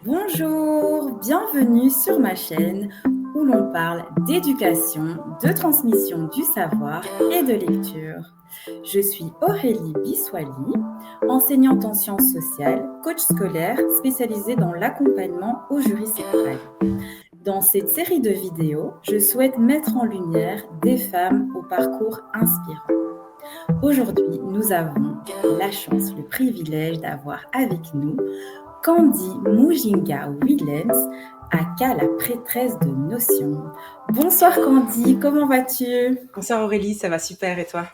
Bonjour, bienvenue sur ma chaîne où l'on parle d'éducation, de transmission du savoir et de lecture. Je suis Aurélie Biswali, enseignante en sciences sociales, coach scolaire spécialisée dans l'accompagnement au jury sacral. Dans cette série de vidéos, je souhaite mettre en lumière des femmes au parcours inspirant. Aujourd'hui, nous avons la chance, le privilège d'avoir avec nous Candy Mujinga Willems, aka la prêtresse de Notion. Bonsoir Candy, comment vas-tu? Bonsoir Aurélie, ça va super et toi?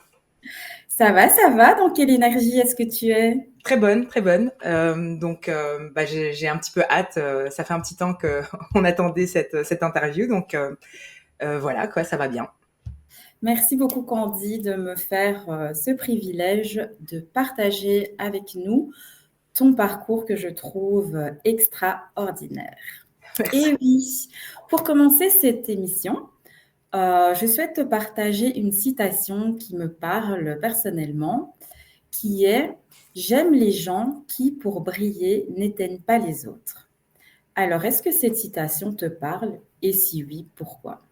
Ça va, ça va. Dans quelle énergie est-ce que tu es? Très bonne, très bonne. J'ai un petit peu hâte. Ça fait un petit temps que on attendait cette interview, voilà quoi, ça va bien. Merci beaucoup Candy de me faire ce privilège de partager avec nous ton parcours que je trouve extraordinaire. Merci. Et oui, pour commencer cette émission, je souhaite te partager une citation qui me parle personnellement, qui est «J'aime les gens qui, pour briller, n'éteignent pas les autres». Alors, est-ce que cette citation te parle? Et si oui, pourquoi?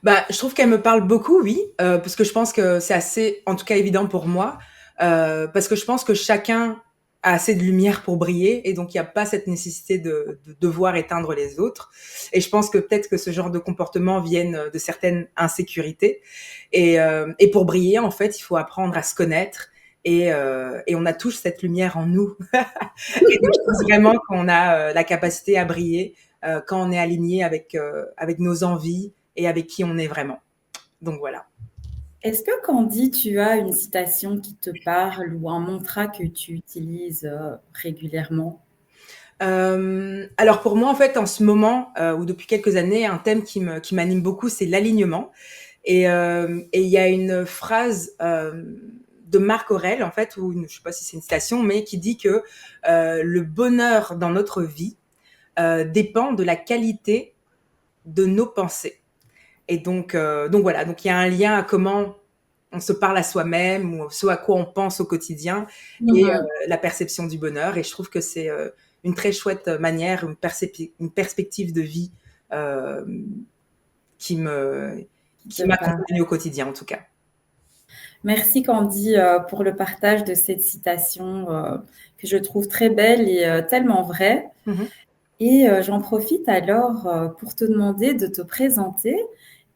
Bah, je trouve qu'elle me parle beaucoup, oui, parce que je pense que c'est assez, en tout cas, évident pour moi, parce que je pense que chacun a assez de lumière pour briller, et donc il n'y a pas cette nécessité de devoir éteindre les autres. Et je pense que peut-être que ce genre de comportement viennent de certaines insécurités. Et pour briller, en fait, il faut apprendre à se connaître. Et on a tous cette lumière en nous. Et donc, je pense vraiment qu'on a la capacité à briller quand on est aligné avec nos envies et avec qui on est vraiment. Donc voilà. Est-ce que Candy, tu as une citation qui te parle ou un mantra que tu utilises régulièrement? Alors pour moi, en fait, en ce moment, ou depuis quelques années, un thème qui m'anime beaucoup, c'est l'alignement. Et il y a une phrase de Marc Aurèle, en fait, ou je ne sais pas si c'est une citation, mais qui dit que le bonheur dans notre vie dépend de la qualité de nos pensées. Et donc voilà, donc il y a un lien à comment on se parle à soi-même ou ce à quoi on pense au quotidien et Mhm. la perception du bonheur. Et je trouve que c'est une très chouette manière, une perspective de vie euh, qui me Qui qui te parle. m'accompagne au quotidien en tout cas. Merci Candy pour le partage de cette citation que je trouve très belle et tellement vraie. Mhm. Et j'en profite alors pour te demander de te présenter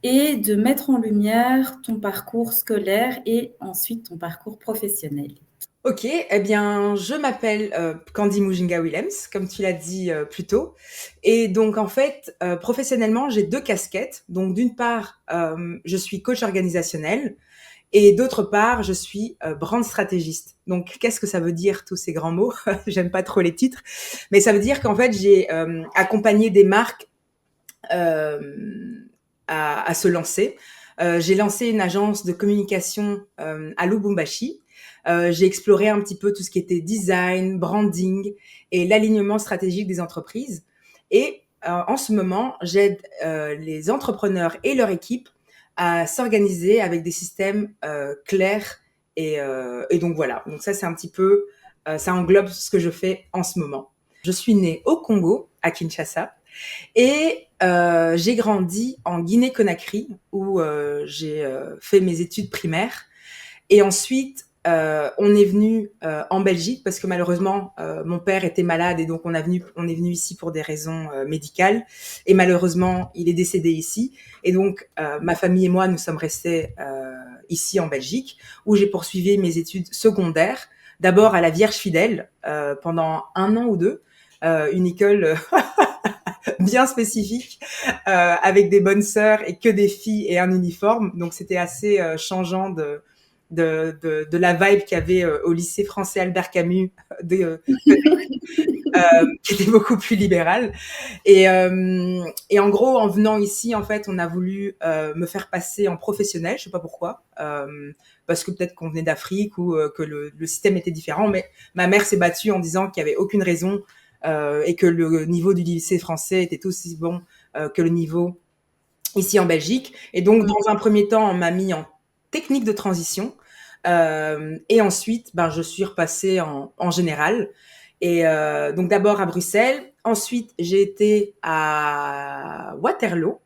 et de mettre en lumière ton parcours scolaire et ensuite ton parcours professionnel. Ok, eh bien, je m'appelle Candy Mujinga Willems, comme tu l'as dit plus tôt. Et donc, en fait, professionnellement, j'ai deux casquettes. Donc, d'une part, je suis coach organisationnel. Et d'autre part, je suis brand stratégiste. Donc, qu'est-ce que ça veut dire, tous ces grands mots? J'aime pas trop les titres. Mais ça veut dire qu'en fait, j'ai accompagné des marques à se lancer. J'ai lancé une agence de communication à Lubumbashi. J'ai exploré un petit peu tout ce qui était design, branding et l'alignement stratégique des entreprises. Et en ce moment, j'aide les entrepreneurs et leur équipe à s'organiser avec des systèmes clairs. Et donc voilà, donc ça c'est un petit peu, ça englobe ce que je fais en ce moment. Je suis née au Congo, à Kinshasa, et j'ai grandi en Guinée-Conakry, où j'ai fait mes études primaires. Et ensuite, on est venu en Belgique parce que malheureusement, mon père était malade et donc on est venu ici pour des raisons médicales. Et malheureusement, il est décédé ici. Et donc, ma famille et moi, nous sommes restés ici en Belgique, où j'ai poursuivi mes études secondaires. D'abord à la Vierge Fidèle pendant 1 an ou 2, une école bien spécifique, avec des bonnes sœurs et que des filles et un uniforme. Donc c'était assez changeant de la vibe qu'il y avait au lycée français Albert Camus, qui était beaucoup plus libéral. Et en gros, en venant ici, en fait, on a voulu me faire passer en professionnel, je sais pas pourquoi, parce que peut-être qu'on venait d'Afrique ou que le système était différent, mais ma mère s'est battue en disant qu'il y avait aucune raison et que le niveau du lycée français était aussi bon que le niveau ici en Belgique. Et donc, dans un premier temps, on m'a mis en technique de transition. Et ensuite, ben, je suis repassée en général. Et donc d'abord à Bruxelles, ensuite j'ai été à Waterloo,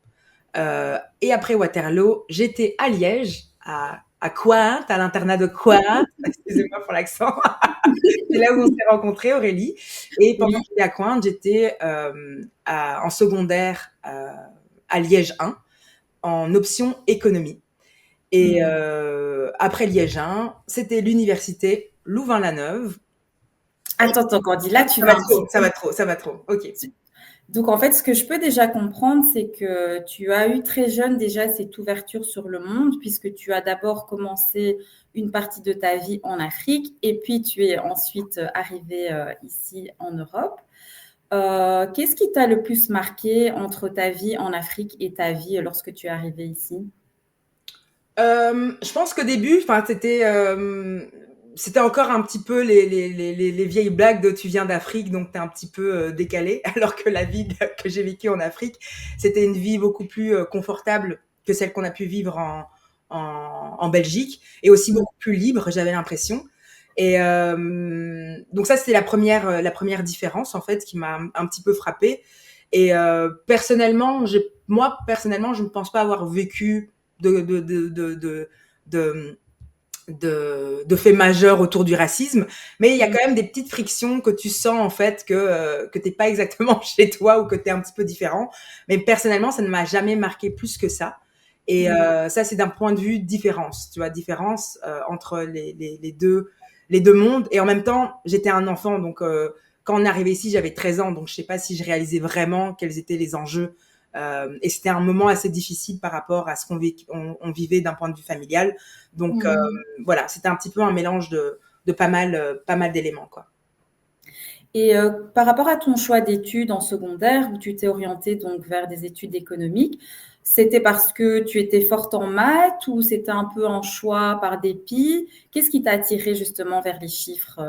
et après Waterloo, j'étais à Liège, à Cointe, à l'internat de Cointe. Excusez-moi pour l'accent. C'est là où on s'est rencontrés, Aurélie. Et pendant Oui. que j'étais à Cointe, j'étais en secondaire à Liège 1, en option économie. Et Hmm. après Liège 1, c'était l'université Louvain-la-Neuve. Attends, Candy, là, tu Ça va vas un petit trop, ça peu. va trop, ça va trop. Ok. Donc, en fait, ce que je peux déjà comprendre, c'est que tu as eu très jeune déjà cette ouverture sur le monde, puisque tu as d'abord commencé une partie de ta vie en Afrique, et puis tu es ensuite arrivé ici en Europe. Qu'est-ce qui t'a le plus marqué entre ta vie en Afrique et ta vie lorsque tu es arrivé ici? Je pense qu'au début, enfin, c'était encore un petit peu les vieilles blagues de tu viens d'Afrique, donc t'es un petit peu décalé, alors que la vie que j'ai vécue en Afrique, c'était une vie beaucoup plus confortable que celle qu'on a pu vivre en Belgique, et aussi beaucoup plus libre, j'avais l'impression. Et donc ça, c'était la première différence, en fait, qui m'a un petit peu frappée. Et moi, personnellement, je ne pense pas avoir vécu de, de, de, de, de, de, de faits majeurs autour du racisme, mais il y a quand même des petites frictions que tu sens en fait que t'es pas exactement chez toi ou que t'es un petit peu différent. Mais personnellement, ça ne m'a jamais marqué plus que ça. Et ça, c'est d'un point de vue différence, tu vois, différence entre les deux mondes. Et en même temps, j'étais un enfant, donc quand on est arrivé ici, j'avais 13 ans, donc je sais pas si je réalisais vraiment quels étaient les enjeux. Et c'était un moment assez difficile par rapport à ce qu'on vivait d'un point de vue familial. Donc Mhm. voilà, c'était un petit peu un mélange de pas mal d'éléments, quoi. Et par rapport à ton choix d'études en secondaire, où tu t'es orientée donc vers des études économiques, c'était parce que tu étais forte en maths ou c'était un peu un choix par dépit? Qu'est-ce qui t'a attiré justement vers les chiffres,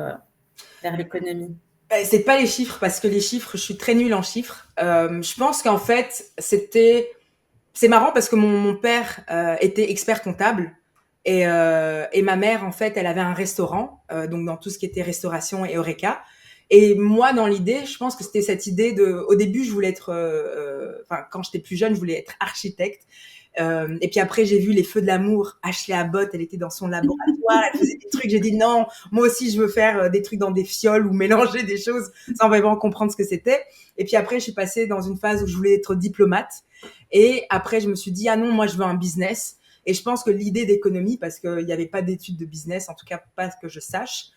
vers l'économie? C'est pas les chiffres, parce que les chiffres, je suis très nulle en chiffres. Je pense qu'en fait, c'est marrant parce que mon père était expert comptable. Et ma mère, en fait, elle avait un restaurant, donc dans tout ce qui était restauration et Horeca. Et moi, dans l'idée, je pense que c'était cette idée au début, je voulais être, enfin, quand j'étais plus jeune, je voulais être architecte. Et puis après, j'ai vu Les Feux de l'amour, Ashley Abbott, elle était dans son laboratoire, elle faisait des trucs. J'ai dit non, moi aussi, je veux faire des trucs dans des fioles ou mélanger des choses sans vraiment comprendre ce que c'était. Et puis après, je suis passée dans une phase où je voulais être diplomate. Et après, je me suis dit, ah non, moi, je veux un business. Et je pense que l'idée d'économie, parce qu'il n'y avait pas d'études de business, en tout cas pas que je sache.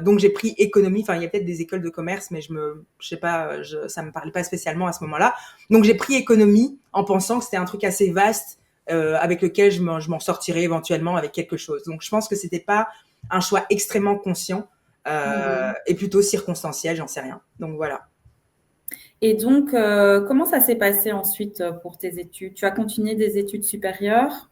Donc j'ai pris économie. Enfin, il y a peut-être des écoles de commerce, mais je sais pas, ça me parlait pas spécialement à ce moment-là. Donc j'ai pris économie en pensant que c'était un truc assez vaste avec lequel je m'en sortirais éventuellement avec quelque chose. Donc je pense que c'était pas un choix extrêmement conscient Mhm. et plutôt circonstanciel, j'en sais rien. Donc voilà. Et donc, comment ça s'est passé ensuite pour tes études? Tu as continué des études supérieures?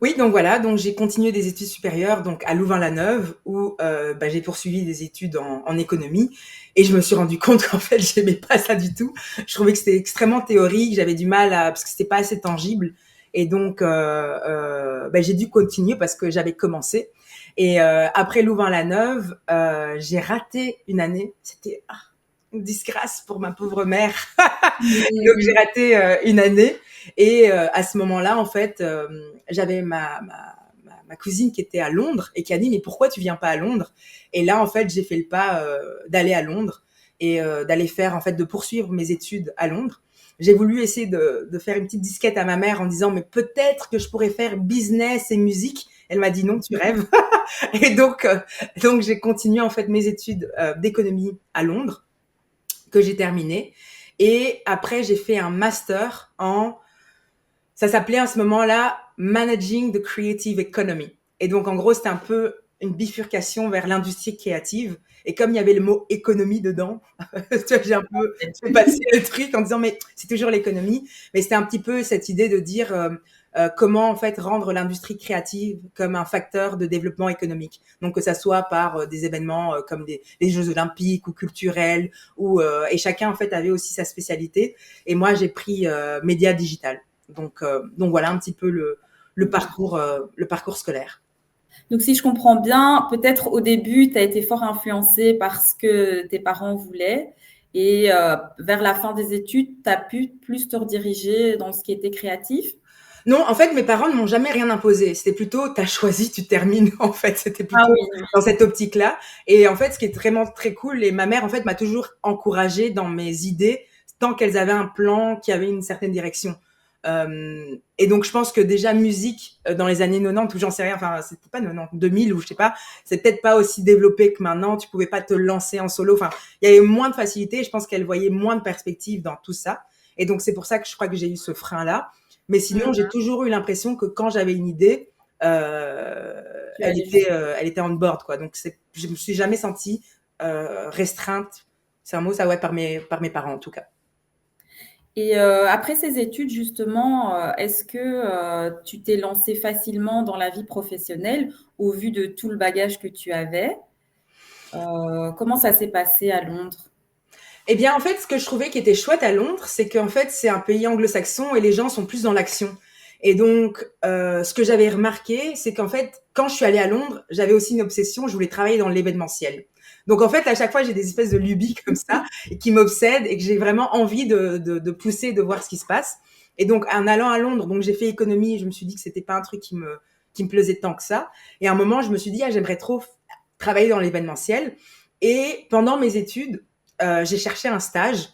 Oui, donc voilà, donc j'ai continué des études supérieures donc à Louvain-la-Neuve où bah, j'ai poursuivi des études en économie et je me suis rendu compte qu'en fait j'aimais pas ça du tout. Je trouvais que c'était extrêmement théorique, j'avais du mal parce que c'était pas assez tangible et donc bah, j'ai dû continuer parce que j'avais commencé. Et après Louvain-la-Neuve, j'ai raté une année. C'était une disgrâce pour ma pauvre mère. Donc j'ai Mhm. raté une année et à ce moment-là, en fait, j'avais ma cousine qui était à Londres et qui a dit mais pourquoi tu viens pas à Londres? Et là, en fait, j'ai fait le pas d'aller à Londres et d'aller faire en fait de poursuivre mes études à Londres. J'ai voulu essayer de faire une petite disquette à ma mère en disant mais peut-être que je pourrais faire business et musique. Elle m'a dit non, tu rêves. Et donc j'ai continué en fait mes études d'économie à Londres que j'ai terminé. Et après, j'ai fait un master ça s'appelait à ce moment-là Managing the Creative Economy. Et donc, en gros, c'était un peu une bifurcation vers l'industrie créative. Et comme il y avait le mot économie dedans, tu vois, j'ai un peu fait passer le truc en disant, mais c'est toujours l'économie. Mais c'était un petit peu cette idée de dire comment, en fait, rendre l'industrie créative comme un facteur de développement économique. Donc, que ça soit par des événements comme les Jeux Olympiques ou culturels, et chacun, en fait, avait aussi sa spécialité. Et moi, j'ai pris média digital. Donc voilà un petit peu le parcours scolaire. Donc, si je comprends bien, peut-être au début, tu as été fort influencée par ce que tes parents voulaient et vers la fin des études, tu as pu plus te rediriger dans ce qui était créatif. Non, en fait, mes parents ne m'ont jamais rien imposé. C'était plutôt, tu as choisi, tu termines, en fait. C'était Ah plutôt oui, dans cette optique-là. Et en fait, ce qui est vraiment très cool, et ma mère, en fait, m'a toujours encouragée dans mes idées, tant qu'elles avaient un plan qui avait une certaine direction. Et donc, je pense que déjà, musique, dans les années 90, ou j'en sais rien, enfin, c'était pas 90, 2000, ou je sais pas, c'est peut-être pas aussi développé que maintenant. Tu pouvais pas te lancer en solo. Enfin, il y avait moins de facilité. Je pense qu'elle voyait moins de perspectives dans tout ça. Et donc, c'est pour ça que je crois que j'ai eu ce frein-là. Mais sinon, j'ai toujours eu l'impression que quand j'avais une idée, tu allais juste. elle était on board, quoi. Donc, je me suis jamais sentie restreinte. C'est un mot, ça, ouais, par mes parents, en tout cas. Et après ces études, justement, est-ce que tu t'es lancée facilement dans la vie professionnelle au vu de tout le bagage que tu avais? Comment ça s'est passé à Londres? Eh bien, en fait, ce que je trouvais qui était chouette à Londres, c'est qu'en fait, c'est un pays anglo-saxon et les gens sont plus dans l'action. Et donc, ce que j'avais remarqué, c'est qu'en fait, quand je suis allée à Londres, j'avais aussi une obsession, je voulais travailler dans l'événementiel. Donc, en fait, à chaque fois, j'ai des espèces de lubies comme ça et qui m'obsèdent et que j'ai vraiment envie de pousser, de voir ce qui se passe. Et donc, en allant à Londres, donc j'ai fait économie, je me suis dit que c'était pas un truc qui me plaisait tant que ça. Et à un moment, je me suis dit, ah, j'aimerais trop travailler dans l'événementiel. Et pendant mes études, j'ai cherché un stage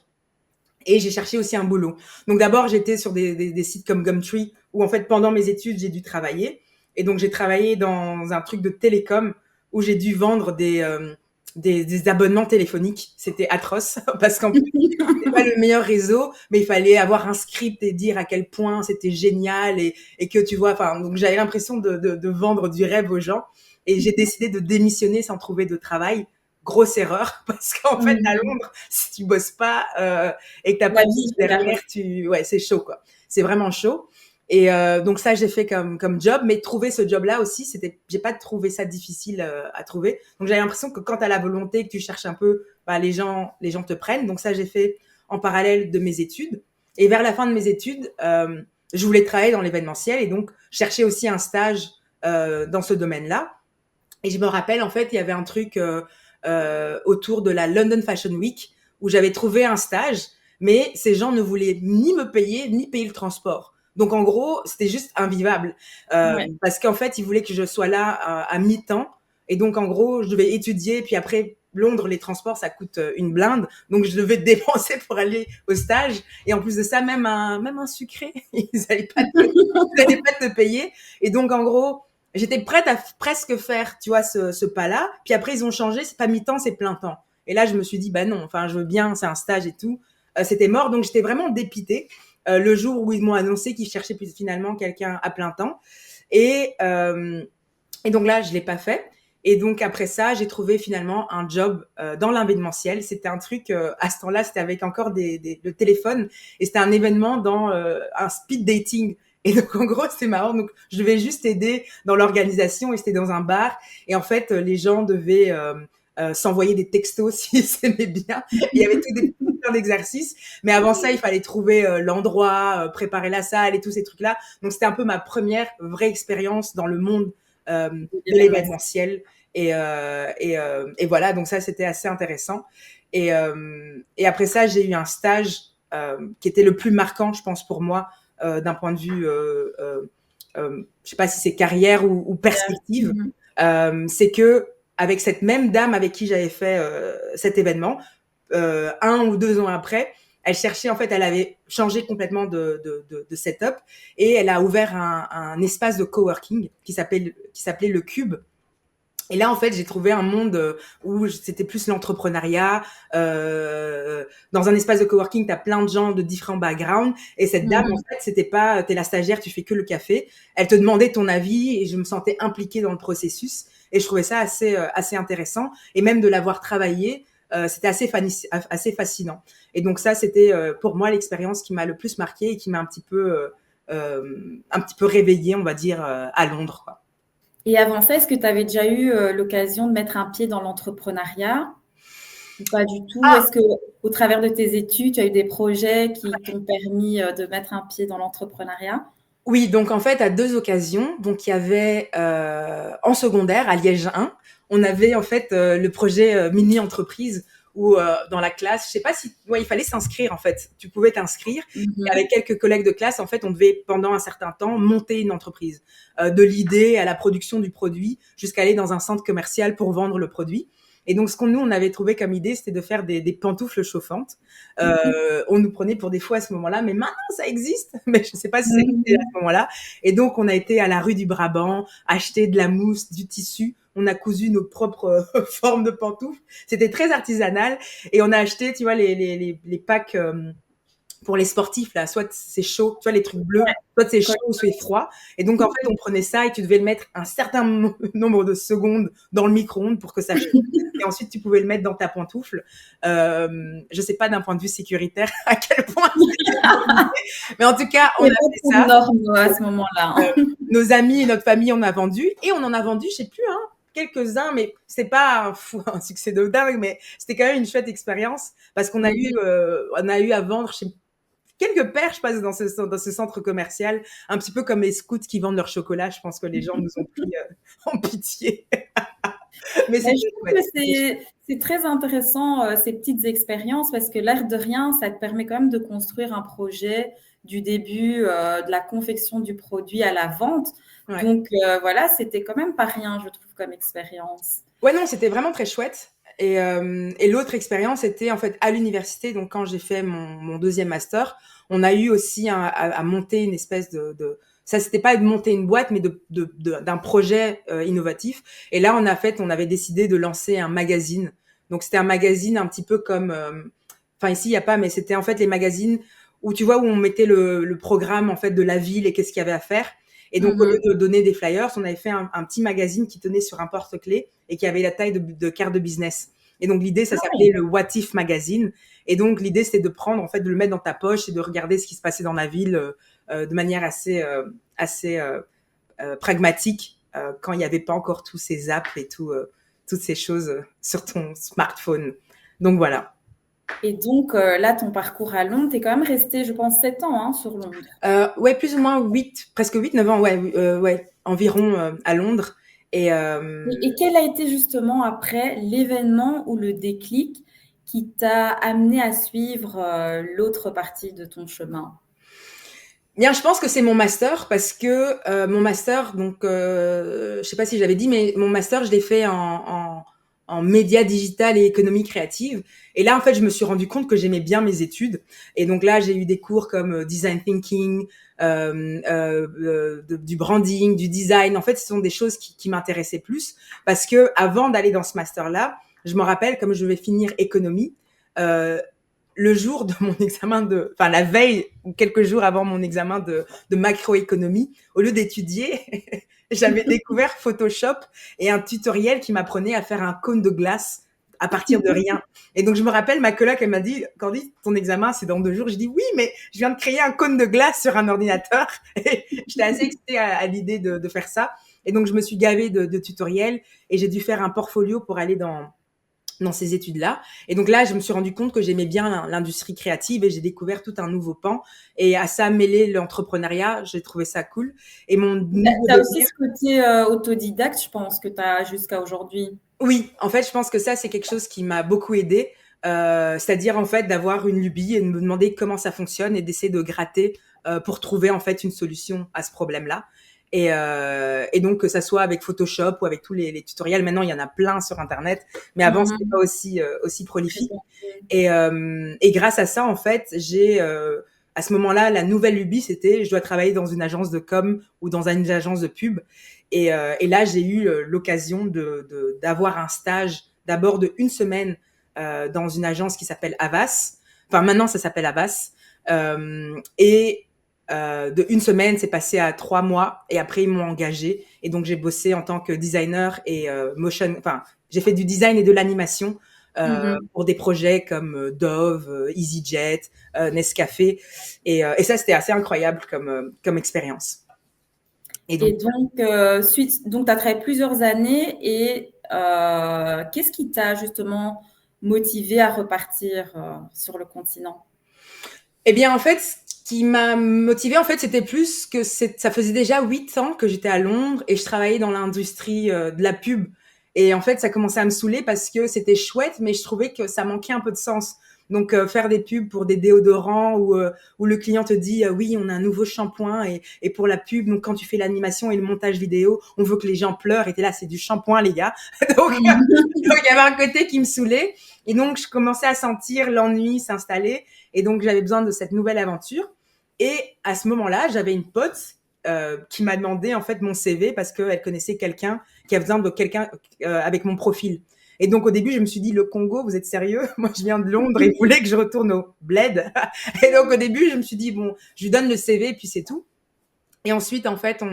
et j'ai cherché aussi un boulot. Donc d'abord, j'étais sur des sites comme Gumtree où en fait pendant mes études, j'ai dû travailler. Et donc j'ai travaillé dans un truc de télécom où j'ai dû vendre des abonnements téléphoniques. C'était atroce parce qu'en plus, c'était pas le meilleur réseau, mais il fallait avoir un script et dire à quel point c'était génial et que tu vois, enfin, donc j'avais l'impression de vendre du rêve aux gens. Et j'ai décidé de démissionner sans trouver de travail. Grosse erreur, parce qu'en fait, à Mmh. Londres, si tu bosses pas et que t'as La pas de vie vie est derrière, ouais, c'est chaud, quoi. C'est vraiment chaud. Et donc ça, j'ai fait comme job, mais trouver ce job-là aussi, j'ai pas trouvé ça difficile à trouver. Donc j'avais l'impression que quand t'as la volonté, que tu cherches un peu, bah, les gens te prennent. Donc ça, j'ai fait en parallèle de mes études. Et vers la fin de mes études, je voulais travailler dans l'événementiel et donc chercher aussi un stage dans ce domaine-là. Et je me rappelle, en fait, il y avait un truc autour de la London Fashion Week où j'avais trouvé un stage, mais ces gens ne voulaient ni me payer, ni payer le transport. Donc, en gros, c'était juste invivable. Ouais. Parce qu'en fait, ils voulaient que je sois là à mi-temps. Et donc, en gros, je devais étudier. Puis après, Londres, les transports, ça coûte une blinde. Donc, je devais dépenser pour aller au stage. Et en plus de ça, même un sucré, ils n'allaient pas te payer. Et donc, en gros, j'étais prête à presque faire, tu vois, ce pas-là. Puis après, ils ont changé, c'est pas mi-temps, c'est plein temps. Et là, je me suis dit, bah non, enfin, je veux bien, c'est un stage et tout. C'était mort, donc j'étais vraiment dépitée le jour où ils m'ont annoncé qu'ils cherchaient finalement quelqu'un à plein temps. Et, euh, et donc là, je l'ai pas fait. Et donc après ça, j'ai trouvé finalement un job dans l'événementiel. C'était un truc, à ce temps-là, c'était avec encore le téléphone. Et c'était un événement dans un speed dating. Et donc en gros, c'était marrant. Donc je devais juste aider dans l'organisation et c'était dans un bar. Et en fait, les gens devaient s'envoyer des textos s'ils s'aimaient bien. Et il y avait plein d'exercices. Mais avant ça, il fallait trouver l'endroit, préparer la salle et tous ces trucs-là. Donc c'était un peu ma première vraie expérience dans le monde de l'événementiel. Et voilà, donc ça, c'était assez intéressant. Et après ça, j'ai eu un stage qui était le plus marquant, je pense, pour moi, d'un point de vue, je sais pas si c'est carrière ou perspective. Mmh. C'est que avec cette même dame avec qui j'avais fait cet événement, 1 ou 2 ans après, elle cherchait, en fait, elle avait changé complètement de setup et elle a ouvert un espace de coworking qui s'appelait le Cube. Et là, en fait, j'ai trouvé un monde où c'était plus l'entrepreneuriat. Dans un espace de coworking, tu as plein de gens de différents backgrounds. Et cette dame, en Mmh. fait, c'était pas, t'es la stagiaire, tu fais que le café. Elle te demandait ton avis et je me sentais impliquée dans le processus. Et je trouvais ça assez intéressant. Et même de l'avoir travaillé, c'était assez fascinant. Et donc ça, c'était pour moi l'expérience qui m'a le plus marquée et qui m'a un petit peu réveillée, on va dire, à Londres, quoi. Et avant ça, est-ce que tu avais déjà eu l'occasion de mettre un pied dans l'entrepreneuriat ou pas du tout? Ah, Est-ce que au travers de tes études, tu as eu des projets qui t'ont permis de mettre un pied dans l'entrepreneuriat? Oui, donc en fait, à 2 occasions. Donc il y avait, en secondaire, à Liège 1, on avait en fait, le projet, mini-entreprise où, dans la classe, je sais pas si ouais, il fallait s'inscrire en fait. Tu pouvais t'inscrire et avec Mhm. quelques collègues de classe, en fait, on devait pendant un certain temps monter une entreprise. De l'idée à la production du produit jusqu'à aller dans un centre commercial pour vendre le produit. Et donc ce qu'on nous, on avait trouvé comme idée, c'était de faire des pantoufles chauffantes. On nous prenait pour des fous à ce moment-là, mais maintenant ça existe, mais je ne sais pas si ça existait à Mhm. ce moment-là. Et donc on a été à la rue du Brabant, acheter de la mousse, du tissu. On a cousu nos propres formes de pantoufles. C'était très artisanal. Et on a acheté, tu vois, les packs pour les sportifs, là, soit c'est chaud, tu vois, les trucs bleus, soit c'est chaud ou c'est froid. Et donc, en fait, on prenait ça et tu devais le mettre un certain nombre de secondes dans le micro-ondes pour que ça chauffe. Et ensuite, tu pouvais le mettre dans ta pantoufle. Je sais pas d'un point de vue sécuritaire à quel point mais en tout cas, on Il a n'y a pas fait trop de ça. normes à ce moment-là, Euh, hein. nos amis et notre famille, on a vendu. Et on en a vendu, je sais plus, hein, quelques-uns, mais c'est pas un succès de dingue, mais c'était quand même une chouette expérience parce on a eu à vendre, je sais quelques paires, je passe dans ce centre commercial, un petit peu comme les scouts qui vendent leur chocolat. Je pense que les gens nous ont pris en pitié. Mais Mais je c'était trouve que chouette. C'était chouette. c'est très intéressant, ces petites expériences, parce que l'air de rien, ça te permet quand même de construire un projet du début, de la confection du produit à la vente. Ouais. Donc, voilà, c'était quand même pas rien, je trouve, comme expérience. Ouais, non, c'était vraiment très chouette. Et l'autre expérience était en fait à l'université. Donc, quand j'ai fait mon deuxième master, on a eu aussi à monter une espèce ça, c'était pas de monter une boîte, mais d'un projet innovatif. Et là, on avait décidé de lancer un magazine. Donc, c'était un magazine un petit peu comme, enfin, ici, il y a pas, mais c'était en fait les magazines où tu vois, où on mettait le programme en fait de la ville et qu'est-ce qu'il y avait à faire. Et donc, au lieu Mhm. de donner des flyers, on avait fait un petit magazine qui tenait sur un porte-clés et qui avait la taille de carte de business. Et donc, l'idée, ça Ah s'appelait oui. le What If Magazine. Et donc, l'idée, c'était de prendre, en fait, de le mettre dans ta poche et de regarder ce qui se passait dans la ville de manière assez pragmatique quand il n'y avait pas encore tous ces apps et toutes ces choses sur ton smartphone. Donc, voilà. Et donc, là, ton parcours à Londres, tu es quand même resté, je pense, 7 ans, hein, sur Londres. Ouais, plus ou moins 8, presque 8, 9 ans, ouais, ouais, environ à Londres. Et Et quel a été justement après l'événement ou le déclic qui t'a amené à suivre l'autre partie de ton chemin? bien, je pense que c'est mon master parce que mon master, donc je sais pas si j'avais dit, mais mon master, je l'ai fait en médias digital et économie créative. Et là, en fait, je me suis rendu compte que j'aimais bien mes études. Et donc là, j'ai eu des cours comme design thinking, du branding, du design. En fait, ce sont des choses qui m'intéressaient plus parce que avant d'aller dans ce master-là, je me rappelle, comme je vais finir économie, euh, le jour de mon examen enfin la veille ou quelques jours avant mon examen de macroéconomie, au lieu d'étudier, j'avais découvert Photoshop et un tutoriel qui m'apprenait à faire un cône de glace à partir de rien. Et donc je me rappelle, ma coloc, elle m'a dit, Candy, ton examen c'est dans 2 jours. Je dis oui, mais je viens de créer un cône de glace sur un ordinateur. Et j'étais assez excitée à l'idée de faire ça. Et donc je me suis gavée de tutoriels et j'ai dû faire un portfolio pour aller dans ces études-là. Et donc là, je me suis rendu compte que j'aimais bien l'industrie créative et j'ai découvert tout un nouveau pan. Et à ça, mêler l'entrepreneuriat, j'ai trouvé ça cool. Et mon nouveau Tu as aussi désir, ce côté autodidacte, je pense, que tu as jusqu'à aujourd'hui. oui, en fait, je pense que ça, c'est quelque chose qui m'a beaucoup aidé. C'est-à-dire, en fait, d'avoir une lubie et de me demander comment ça fonctionne et d'essayer de gratter pour trouver, en fait, une solution à ce problème-là. Et donc, que ça soit avec Photoshop ou avec tous les tutoriels. Maintenant, il y en a plein sur Internet. Mais avant, c'était pas Mhm. aussi Très prolifique. bien. Et grâce à ça, en fait, à ce moment-là, la nouvelle lubie, c'était je dois travailler dans une agence de com ou dans une agence de pub. Et là, j'ai eu l'occasion d'avoir un stage d'abord de 1 semaine dans une agence qui s'appelle Havas. Enfin, maintenant, ça s'appelle Havas. De 1 semaine, c'est passé à 3 mois. Et après, ils m'ont engagé. Et donc, j'ai bossé en tant que designer et motion. Enfin, j'ai fait du design et de l'animation Mhm. pour des projets comme Dove, EasyJet, Nescafé. Et ça, c'était assez incroyable comme expérience. Et donc, Et donc, donc tu as travaillé plusieurs années et qu'est-ce qui t'a justement motivé à repartir sur le continent? Eh bien, en fait, ce qui m'a motivée, en fait, c'était plus que ça faisait déjà 8 ans que j'étais à Londres et je travaillais dans l'industrie de la pub. Et en fait, ça commençait à me saouler parce que c'était chouette, mais je trouvais que ça manquait un peu de sens. Donc, faire des pubs pour des déodorants où le client te dit oui, on a un nouveau shampoing et pour la pub, donc quand tu fais l'animation et le montage vidéo, on veut que les gens pleurent. Et t'es là, c'est du shampoing, les gars. donc, donc, il y avait un côté qui me saoulait. Et donc, je commençais à sentir l'ennui s'installer. Et donc, j'avais besoin de cette nouvelle aventure. Et à ce moment-là, j'avais une pote qui m'a demandé en fait mon CV parce qu'elle connaissait quelqu'un qui a besoin de quelqu'un avec mon profil. Et donc au début, je me suis dit, le Congo, vous êtes sérieux? Moi, je viens de Londres et vous voulez que je retourne au bled. Et donc au début, je me suis dit, bon, je lui donne le CV et puis c'est tout. Et ensuite, en fait,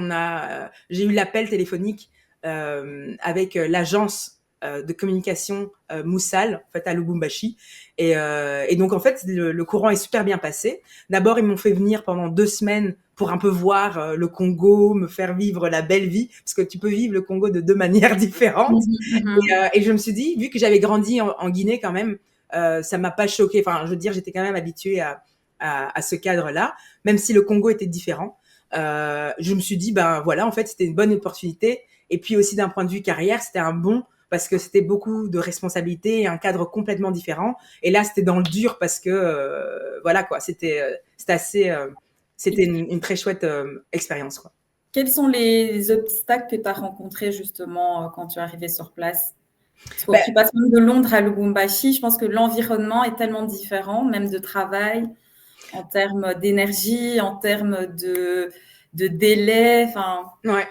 j'ai eu l'appel téléphonique avec l'agence de communication Moussal, en fait, à Lubumbashi. Et donc, en fait, le courant est super bien passé. D'abord, ils m'ont fait venir pendant 2 semaines pour un peu voir le Congo, me faire vivre la belle vie, parce que tu peux vivre le Congo de 2 manières différentes. Et je me suis dit, vu que j'avais grandi en Guinée quand même, ça m'a pas choqué. Enfin, je veux dire, j'étais quand même habituée à ce cadre-là, même si le Congo était différent. Je me suis dit, ben voilà, en fait, c'était une bonne opportunité. Et puis aussi d'un point de vue carrière, c'était un bon parce que c'était beaucoup de responsabilités et un cadre complètement différent. Et là, c'était dans le dur parce que voilà quoi, c'était assez, c'était une très chouette expérience quoi. Quels sont les obstacles que tu as rencontrés justement quand tu es arrivé sur place? Parce que Ben, tu passes même de Londres à Lubumbashi, je pense que l'environnement est tellement différent, même de travail, en termes d'énergie, en termes de délai. Enfin, ouais.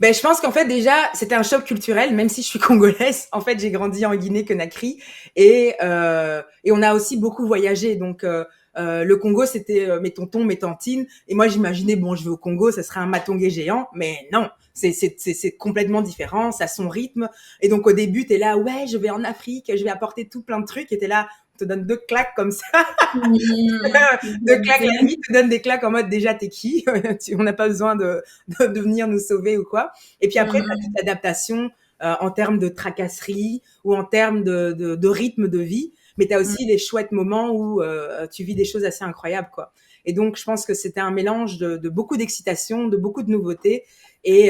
Ben, je pense qu'en fait, déjà, c'était un choc culturel, même si je suis congolaise. En fait, j'ai grandi en Guinée-Conakry et on a aussi beaucoup voyagé. Donc, le Congo, c'était mes tontons, mes tantines. Et moi, j'imaginais, bon, je vais au Congo, ça serait un matongué géant. Mais non, c'est complètement différent, ça a son rythme. Et donc, au début, t'es là, ouais, je vais en Afrique, je vais apporter tout plein de trucs. Et t'es là, on te donne 2 claques comme ça. Deux claques, la vie te donne des claques en mode déjà t'es qui on n'a pas besoin de venir nous sauver ou quoi. Et puis après, tu as toute l'adaptation en termes de tracasserie ou en termes de rythme de vie. Mais tu as aussi les chouettes moments où tu vis des choses assez incroyables, quoi. Et donc, je pense que c'était un mélange de beaucoup d'excitation, de beaucoup de nouveautés. Mais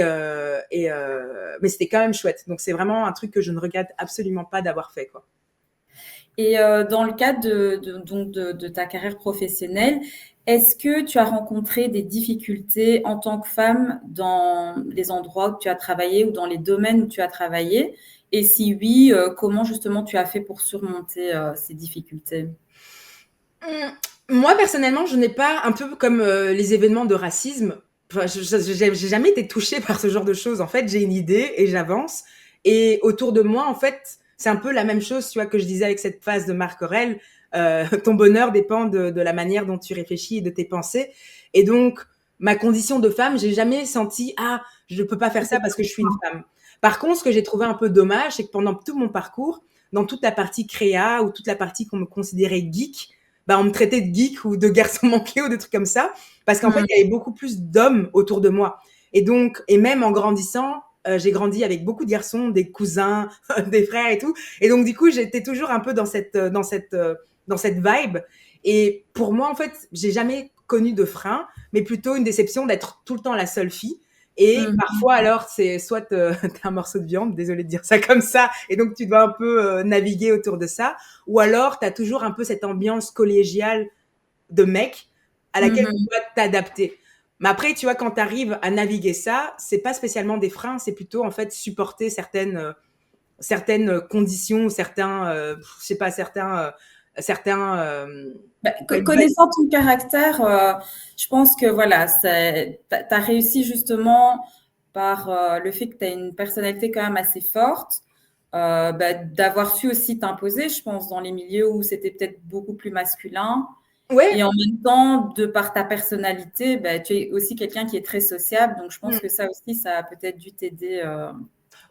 c'était quand même chouette. Donc, c'est vraiment un truc que je ne regrette absolument pas d'avoir fait, quoi. Et dans le cadre de ta carrière professionnelle, est-ce que tu as rencontré des difficultés en tant que femme dans les endroits où tu as travaillé ou dans les domaines où tu as travaillé? Et si oui, comment justement tu as fait pour surmonter ces difficultés? Moi, personnellement, je n'ai pas, un peu comme les événements de racisme, enfin, j'ai jamais été touchée par ce genre de choses. En fait, j'ai une idée et j'avance. Et autour de moi, en fait, c'est un peu la même chose, tu vois, que je disais avec cette phrase de Marc Aurèle. Ton bonheur dépend de la manière dont tu réfléchis et de tes pensées. Et donc, ma condition de femme, j'ai jamais senti, ah, je peux pas faire ça parce que je suis une femme. Par contre, ce que j'ai trouvé un peu dommage, c'est que pendant tout mon parcours, dans toute la partie créa ou toute la partie qu'on me considérait geek, bah, on me traitait de geek ou de garçon manqué ou de trucs comme ça, parce qu'en fait, il y avait beaucoup plus d'hommes autour de moi. Et donc, et même en grandissant, j'ai grandi avec beaucoup de garçons, des cousins, des frères et tout. Et donc, du coup, j'étais toujours un peu dans cette vibe. Et pour moi, en fait, j'ai jamais connu de frein, mais plutôt une déception d'être tout le temps la seule fille. Et parfois, alors, c'est soit t'as un morceau de viande, désolé de dire ça comme ça, et donc tu dois un peu naviguer autour de ça, ou alors t'as toujours un peu cette ambiance collégiale de mec à laquelle tu dois t'adapter. Mais après, tu vois, quand tu arrives à naviguer ça, c'est pas spécialement des freins, c'est plutôt en fait supporter certaines conditions, je sais pas, certains. Bah, connaissant ton caractère, je pense que voilà, tu as réussi justement par le fait que tu as une personnalité quand même assez forte, bah, d'avoir su aussi t'imposer, je pense, dans les milieux où c'était peut-être beaucoup plus masculin. Ouais. Et en même temps, de par ta personnalité, bah, tu es aussi quelqu'un qui est très sociable. Donc, je pense que ça aussi, ça a peut-être dû t'aider.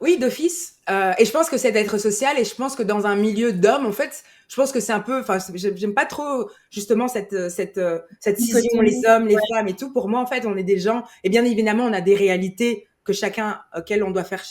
Oui, d'office. Et je pense que c'est d'être social. Et je pense que dans un milieu d'hommes, en fait, je pense que c'est un peu. Enfin, j'aime pas trop justement cette scission, les Dichotomie. hommes, les Ouais. femmes et tout. Pour moi, en fait, on est des gens. Et bien évidemment, on a des réalités que chacun auxquelles on doit faire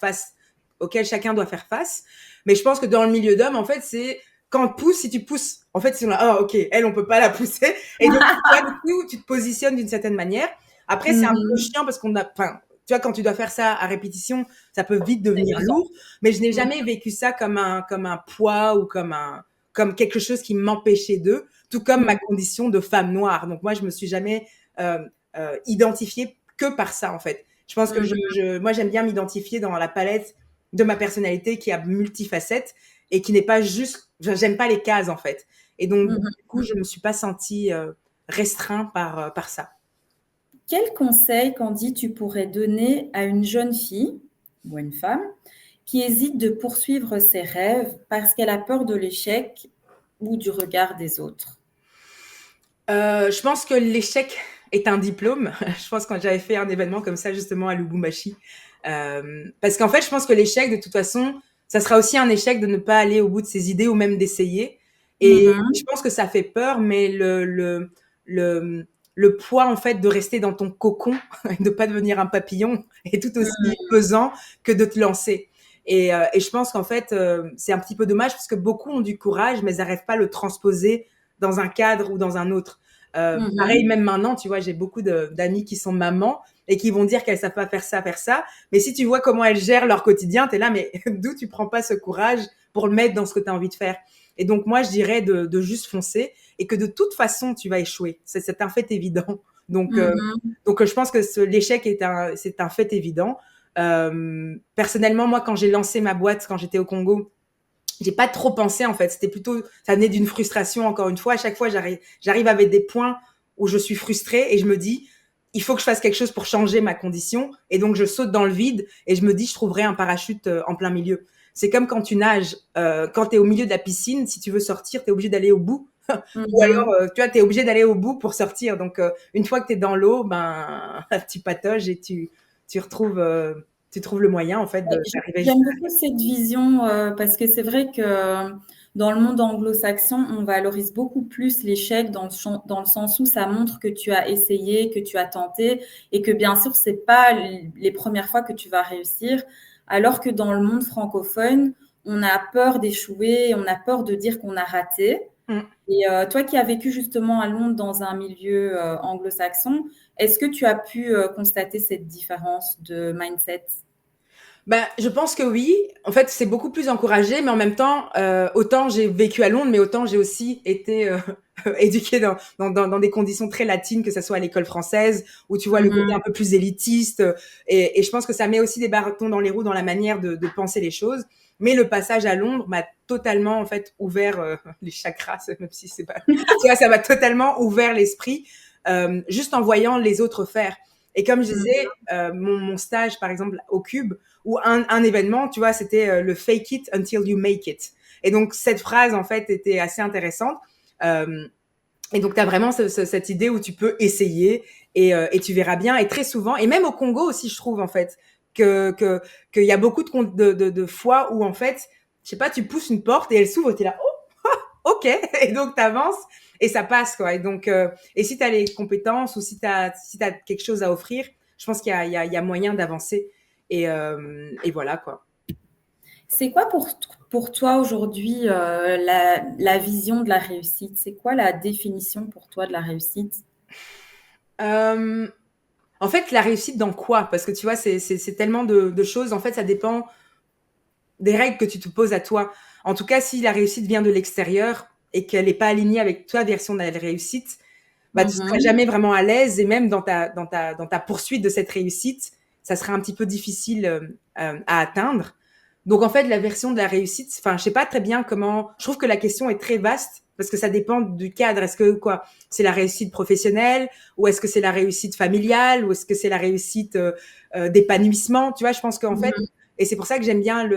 face, auxquelles chacun doit faire face. Mais je pense que dans le milieu d'hommes, en fait, c'est quand on te pousse, si tu pousses, en fait, ils sont là, ah, ok, elle, on peut pas la pousser. Et donc, toi, du coup, tu te positionnes d'une certaine manière. Après, c'est un peu Mhm. chiant parce enfin, tu vois, quand tu dois faire ça à répétition, ça peut vite C'est devenir usant. lourd. Mais je n'ai Mhm. jamais vécu ça comme un poids ou comme quelque chose qui m'empêchait d'eux, tout comme ma condition de femme noire. Donc, moi, je me suis jamais euh, identifiée que par ça, en fait. Je pense que Mhm. moi, j'aime bien m'identifier dans la palette de ma personnalité qui a multifacettes et qui n'est pas juste, j'aime pas les cases, en fait. Et donc, Mhm. du coup, je me suis pas sentie restreint par ça. Quel conseil, Candy, tu pourrais donner à une jeune fille ou à une femme qui hésite de poursuivre ses rêves parce qu'elle a peur de l'échec ou du regard des autres? Je pense que l'échec est un diplôme. Je pense quand j'avais fait un événement comme ça justement à Lubumbashi, parce qu'en fait, je pense que l'échec, de toute façon, ça sera aussi un échec de ne pas aller au bout de ses idées ou même d'essayer. Et je Mhm. pense que ça fait peur, mais le, le poids en fait de rester dans ton cocon et de pas devenir un papillon est tout aussi pesant que de te lancer. Et je pense qu'en fait, c'est un petit peu dommage parce que beaucoup ont du courage, mais n'arrivent pas à le transposer dans un cadre ou dans un autre. Pareil, Mhm. même maintenant, tu vois, j'ai beaucoup d'amis qui sont mamans et qui vont dire qu'elles savent pas faire ça. Mais si tu vois comment elles gèrent leur quotidien, tu es là, mais d'où tu prends pas ce courage pour le mettre dans ce que tu as envie de faire? Et donc, moi, je dirais de juste foncer et que de toute façon, tu vas échouer. C'est un fait évident. Donc, Mhm. je pense que l'échec c'est un fait évident. Personnellement, moi, quand j'ai lancé ma boîte, quand j'étais au Congo, j'ai pas trop pensé en fait. C'était plutôt, ça venait d'une frustration encore une fois. À chaque fois, j'arrive avec des points où je suis frustrée et je me dis, il faut que je fasse quelque chose pour changer ma condition. Et donc, je saute dans le vide et je me dis, je trouverai un parachute en plein milieu. C'est comme quand tu nages, quand tu es au milieu de la piscine, si tu veux sortir, tu es obligé d'aller au bout. Ou alors, Mhm. tu vois, tu es obligé d'aller au bout pour sortir. Donc, une fois que tu es dans l'eau, ben, tu patauges et tu trouves le moyen, en fait, d'arriver J'aime jusqu'à. beaucoup cette vision parce que c'est vrai que dans le monde anglo-saxon, on valorise beaucoup plus l'échec dans le sens où ça montre que tu as essayé, que tu as tenté et que bien sûr, c'est pas les premières fois que tu vas réussir. Alors que dans le monde francophone, on a peur d'échouer, on a peur de dire qu'on a raté. Mm. Et toi qui as vécu justement à Londres dans un milieu anglo-saxon, est-ce que tu as pu constater cette différence de mindset? Ben, je pense que oui. En fait, c'est beaucoup plus encouragé, mais en même temps, autant j'ai vécu à Londres, mais autant j'ai aussi été éduquée dans des conditions très latines, que ce soit à l'école française, où tu vois le côté un Mhm. peu plus élitiste. Et je pense que ça met aussi des bâtons dans les roues dans la manière de penser les choses. Mais le passage à Londres m'a totalement en fait ouvert les chakras, même si c'est pas, tu vois, ça m'a totalement ouvert l'esprit juste en voyant les autres faire. Et comme je disais, mon stage par exemple au Cube ou un événement, tu vois, c'était le fake it until you make it. Et donc cette phrase en fait était assez intéressante. Euh, et donc, tu as vraiment cette idée où tu peux essayer et tu verras bien. Et très souvent, et même au Congo aussi, je trouve, en fait, qu'il y a beaucoup de fois où, en fait, je sais pas, tu pousses une porte et elle s'ouvre et tu es là, oh, ok. Et donc, tu avances et ça passe, quoi. Et donc, et si tu as les compétences ou si t'as quelque chose à offrir, je pense qu'il y a moyen d'avancer. Et voilà, quoi. C'est quoi pour toi aujourd'hui la vision de la réussite? C'est quoi la définition pour toi de la réussite? Euh, En fait, la réussite dans quoi? Parce que tu vois, c'est tellement de choses. En fait, ça dépend des règles que tu te poses à toi. En tout cas, si la réussite vient de l'extérieur et qu'elle n'est pas alignée avec ta version de la réussite, bah, tu seras Mhm. jamais vraiment à l'aise et même dans ta poursuite de cette réussite, ça sera un petit peu difficile à atteindre. Donc, en fait, la version de la réussite, enfin, je sais pas très bien comment, je trouve que la question est très vaste parce que ça dépend du cadre. Est-ce que, quoi, c'est la réussite professionnelle ou est-ce que c'est la réussite familiale ou est-ce que c'est la réussite d'épanouissement? Tu vois, je pense qu'en fait, Mhm. et c'est pour ça que j'aime bien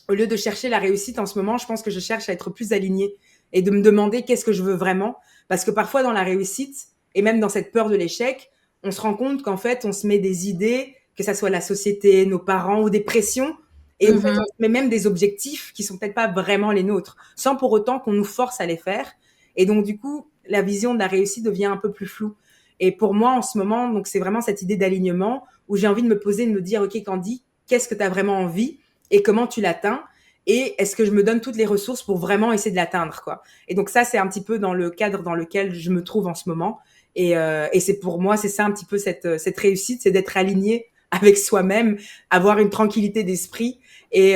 au lieu de chercher la réussite en ce moment, je pense que je cherche à être plus alignée et de me demander qu'est-ce que je veux vraiment. Parce que parfois, dans la réussite, et même dans cette peur de l'échec, on se rend compte qu'en fait, on se met des idées, que ça soit la société, nos parents ou des pressions. Et en fait, on Mhm. se met même des objectifs qui sont peut-être pas vraiment les nôtres, sans pour autant qu'on nous force à les faire. Et donc, du coup, la vision de la réussite devient un peu plus floue. Et pour moi, en ce moment, donc c'est vraiment cette idée d'alignement où j'ai envie de me poser, de me dire, OK, Candy, qu'est-ce que tu as vraiment envie et comment tu l'atteins. et est-ce que je me donne toutes les ressources pour vraiment essayer de l'atteindre, quoi. Et donc ça, c'est un petit peu dans le cadre dans lequel je me trouve en ce moment. Et c'est pour moi, c'est ça un petit peu cette réussite, c'est d'être aligné avec soi-même, avoir une tranquillité d'esprit et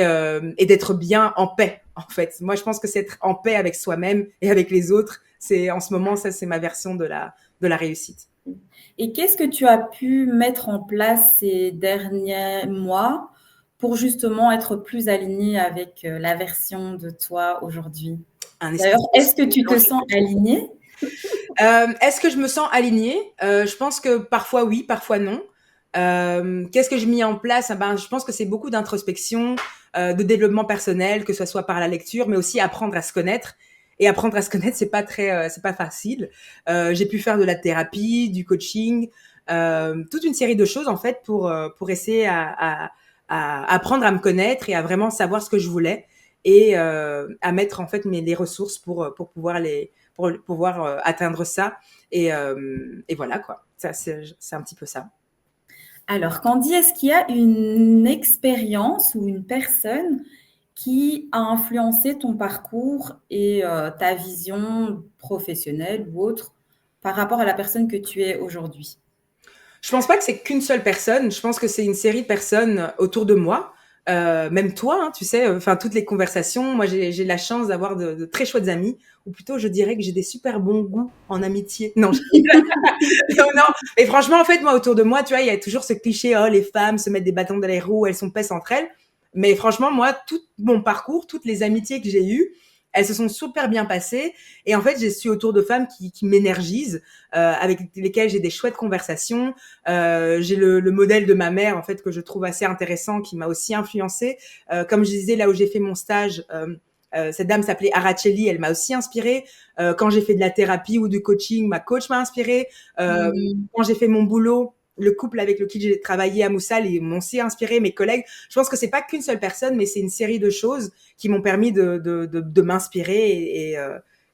d'être bien en paix, en fait. Moi, je pense que c'est être en paix avec soi-même et avec les autres. C'est en ce moment, ça, c'est ma version de la réussite. Et qu'est-ce que tu as pu mettre en place ces derniers mois pour justement être plus aligné avec la version de toi aujourd'hui? Un espèce D'ailleurs, est-ce que tu te sens aligné? Est-ce que je me sens alignée? Je pense que parfois oui, parfois non. Qu'est-ce que j'ai mis en place? Ben, je pense que c'est beaucoup d'introspection, de développement personnel, que ce soit par la lecture, mais aussi apprendre à se connaître. Et apprendre à se connaître, c'est pas facile. J'ai pu faire de la thérapie, du coaching, toute une série de choses en fait pour essayer à apprendre à me connaître et à vraiment savoir ce que je voulais et à mettre en fait les ressources pour pouvoir atteindre ça. Et voilà quoi. Ça, c'est un petit peu ça. Alors, Candy, est-ce qu'il y a une expérience ou une personne qui a influencé ton parcours et ta vision professionnelle ou autre par rapport à la personne que tu es aujourd'hui? Je pense pas que c'est qu'une seule personne. Je pense que c'est une série de personnes autour de moi. Même toi, hein, tu sais, enfin toutes les conversations. Moi, j'ai la chance d'avoir de très chouettes amis, ou plutôt, je dirais que j'ai des super bons goûts en amitié. Non, non, non. Et franchement, en fait, moi, autour de moi, tu vois, il y a toujours ce cliché, oh, les femmes se mettent des bâtons dans les roues, elles sont pèses entre elles. Mais franchement, moi, tout mon parcours, toutes les amitiés que j'ai eues, elles se sont super bien passées. Et en fait, je suis autour de femmes qui m'énergisent, avec lesquelles j'ai des chouettes conversations. J'ai le modèle de ma mère, en fait, que je trouve assez intéressant, qui m'a aussi influencée. Comme je disais, là où j'ai fait mon stage, cette dame s'appelait Araceli, elle m'a aussi inspirée. Quand j'ai fait de la thérapie ou du coaching, ma coach m'a inspirée. Quand j'ai fait mon boulot, le couple avec lequel j'ai travaillé à Moussal, ils m'ont aussi inspiré, mes collègues. Je pense que c'est pas qu'une seule personne, mais c'est une série de choses qui m'ont permis de m'inspirer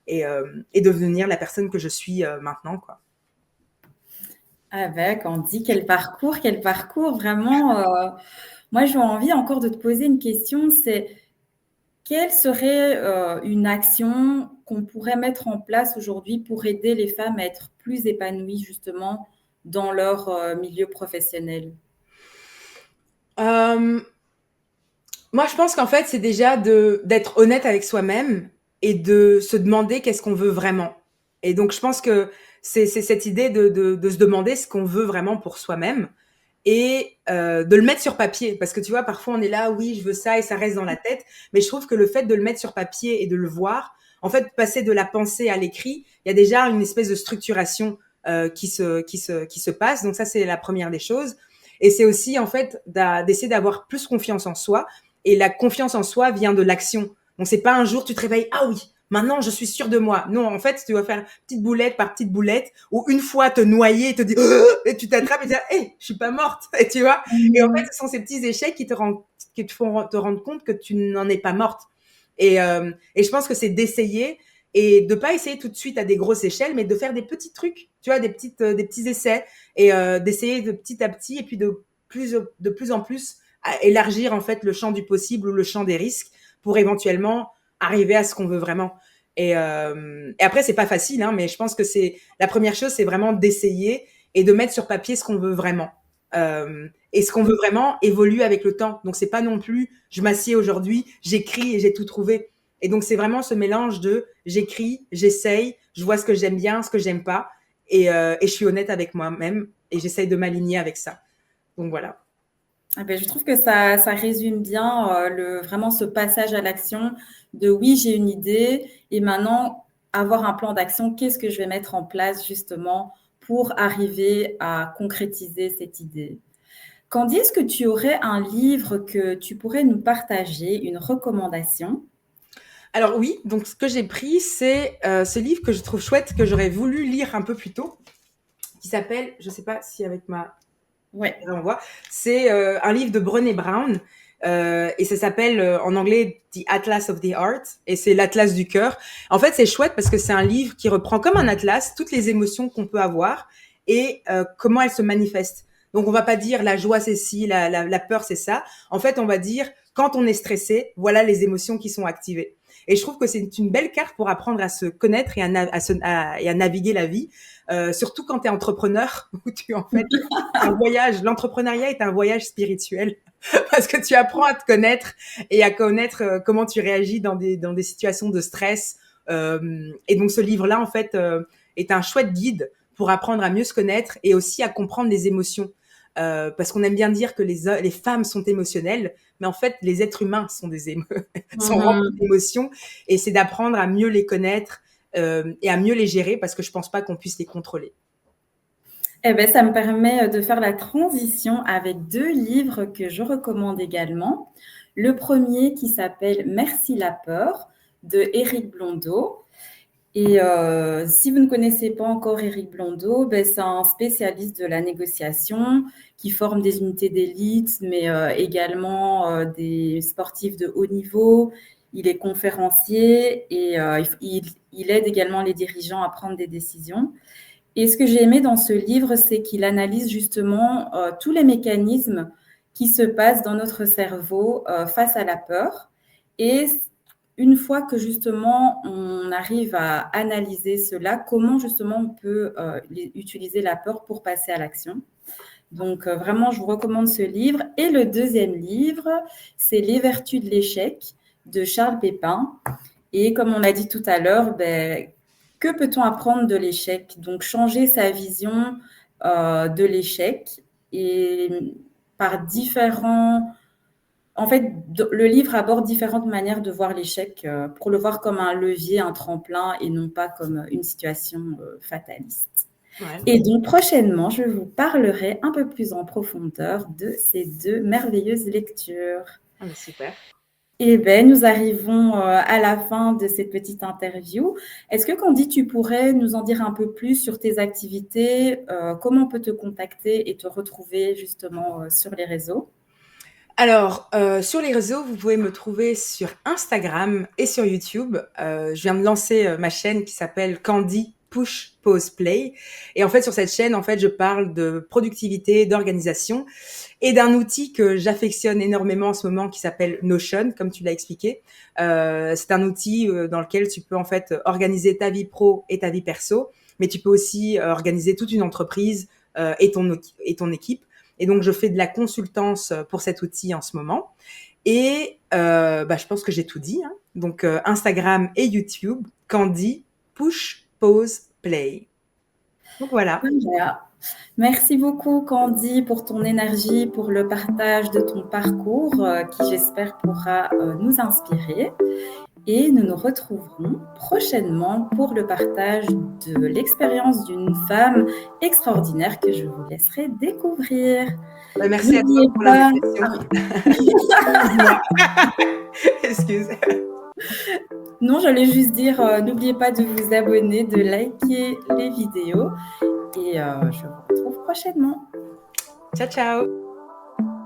et de devenir la personne que je suis maintenant, quoi. Ah ben, Candy, quel parcours, vraiment. Moi, j'ai envie encore de te poser une question, c'est quelle serait une action qu'on pourrait mettre en place aujourd'hui pour aider les femmes à être plus épanouies justement dans leur milieu professionnel? Euh, Moi, je pense qu'en fait, c'est déjà d'être honnête avec soi-même et de se demander qu'est-ce qu'on veut vraiment. Et donc, je pense que c'est cette idée de se demander ce qu'on veut vraiment pour soi-même et de le mettre sur papier. Parce que tu vois, parfois, on est là, oui, je veux ça et ça reste dans la tête. Mais je trouve que le fait de le mettre sur papier et de le voir, en fait, passer de la pensée à l'écrit, il y a déjà une espèce de structuration qui se passe. Donc ça, c'est la première des choses. Et c'est aussi, en fait, d'essayer d'avoir plus confiance en soi. Et la confiance en soi vient de l'action. Donc c'est pas un jour tu te réveilles, ah oui, maintenant je suis sûre de moi. Non, en fait, tu vas faire petite boulette par petite boulette, ou une fois te noyer et te dire, et tu t'attrapes et tu dis, hé, je suis pas morte, et tu vois. Et en fait, ce sont ces petits échecs qui te font te rendre compte que tu n'en es pas morte. Et je pense que c'est d'essayer et de pas essayer tout de suite à des grosses échelles, mais de faire des petits trucs, tu vois, des petits essais et d'essayer de petit à petit et puis de plus en plus à élargir en fait le champ du possible ou le champ des risques pour éventuellement arriver à ce qu'on veut vraiment. Et après, c'est pas facile, hein, mais je pense que c'est la première chose, c'est vraiment d'essayer et de mettre sur papier ce qu'on veut vraiment. Et ce qu'on veut vraiment évolue avec le temps. Donc c'est pas non plus je m'assieds aujourd'hui, j'écris et j'ai tout trouvé. Et donc c'est vraiment ce mélange de j'écris, j'essaye, je vois ce que j'aime bien, ce que j'aime pas, et je suis honnête avec moi-même et j'essaye de m'aligner avec ça. Donc voilà. Ah ben, je trouve que ça résume bien vraiment ce passage à l'action de oui, j'ai une idée et maintenant avoir un plan d'action, qu'est-ce que je vais mettre en place justement pour arriver à concrétiser cette idée. Candy, est-ce que tu aurais un livre que tu pourrais nous partager, une recommandation? Alors oui, donc ce que j'ai pris, c'est ce livre que je trouve chouette, que j'aurais voulu lire un peu plus tôt, qui s'appelle, je sais pas si avec ma Ouais. on voit, c'est un livre de Brené Brown et ça s'appelle en anglais The Atlas of the Heart et c'est l'atlas du cœur. En fait, c'est chouette parce que c'est un livre qui reprend comme un atlas toutes les émotions qu'on peut avoir et comment elles se manifestent. Donc on va pas dire la joie c'est ci, la peur c'est ça. En fait, on va dire quand on est stressé, voilà les émotions qui sont activées. Et je trouve que c'est une belle carte pour apprendre à se connaître et à naviguer la vie, surtout quand tu es entrepreneur, où tu en fait un voyage. L'entrepreneuriat est un voyage spirituel parce que tu apprends à te connaître et à connaître comment tu réagis dans des situations de stress. Et donc ce livre-là, en fait, est un chouette guide pour apprendre à mieux se connaître et aussi à comprendre les émotions. Parce qu'on aime bien dire que les femmes sont émotionnelles, mais en fait, les êtres humains sont remplis d'émotions, et c'est d'apprendre à mieux les connaître et à mieux les gérer, parce que je pense pas qu'on puisse les contrôler. Eh ben, ça me permet de faire la transition avec 2 livres que je recommande également. Le premier qui s'appelle Merci la peur de Éric Blondeau. Et si vous ne connaissez pas encore Éric Blondeau, ben, c'est un spécialiste de la négociation qui forme des unités d'élite, mais également des sportifs de haut niveau. Il est conférencier et il aide également les dirigeants à prendre des décisions. Et ce que j'ai aimé dans ce livre, c'est qu'il analyse justement tous les mécanismes qui se passent dans notre cerveau face à la peur. Et une fois que justement on arrive à analyser cela, comment justement on peut utiliser la peur pour passer à l'action. Donc vraiment, je vous recommande ce livre. Et le deuxième livre, c'est Les vertus de l'échec de Charles Pépin. Et comme on l'a dit tout à l'heure, ben, que peut-on apprendre de l'échec? Donc, changer sa vision de l'échec et par différents... En fait, le livre aborde différentes manières de voir l'échec pour le voir comme un levier, un tremplin et non pas comme une situation fataliste. Ouais. Et donc, prochainement, je vous parlerai un peu plus en profondeur de ces 2 merveilleuses lectures. Ah, mais super. Eh bien, nous arrivons à la fin de cette petite interview. Est-ce que, Candy, tu pourrais nous en dire un peu plus sur tes activités, comment on peut te contacter et te retrouver justement sur les réseaux? Alors, sur les réseaux, vous pouvez me trouver sur Instagram et sur YouTube. Je viens de lancer ma chaîne qui s'appelle Candy Push Pause Play. Et en fait, sur cette chaîne, en fait, je parle de productivité, d'organisation et d'un outil que j'affectionne énormément en ce moment qui s'appelle Notion, comme tu l'as expliqué. C'est un outil dans lequel tu peux en fait organiser ta vie pro et ta vie perso, mais tu peux aussi organiser toute une entreprise et ton équipe. Et donc, je fais de la consultance pour cet outil en ce moment. Et je pense que j'ai tout dit. Hein. Donc, Instagram et YouTube, Candy Push Pause Play. Donc, voilà. Merci beaucoup, Candy, pour ton énergie, pour le partage de ton parcours qui, j'espère, pourra nous inspirer. Et nous nous retrouverons prochainement pour le partage de l'expérience d'une femme extraordinaire que je vous laisserai découvrir. Merci à toi pour l'invitation. Excuse. Non, j'allais juste dire, n'oubliez pas de vous abonner, de liker les vidéos. Et je vous retrouve prochainement. Ciao, ciao.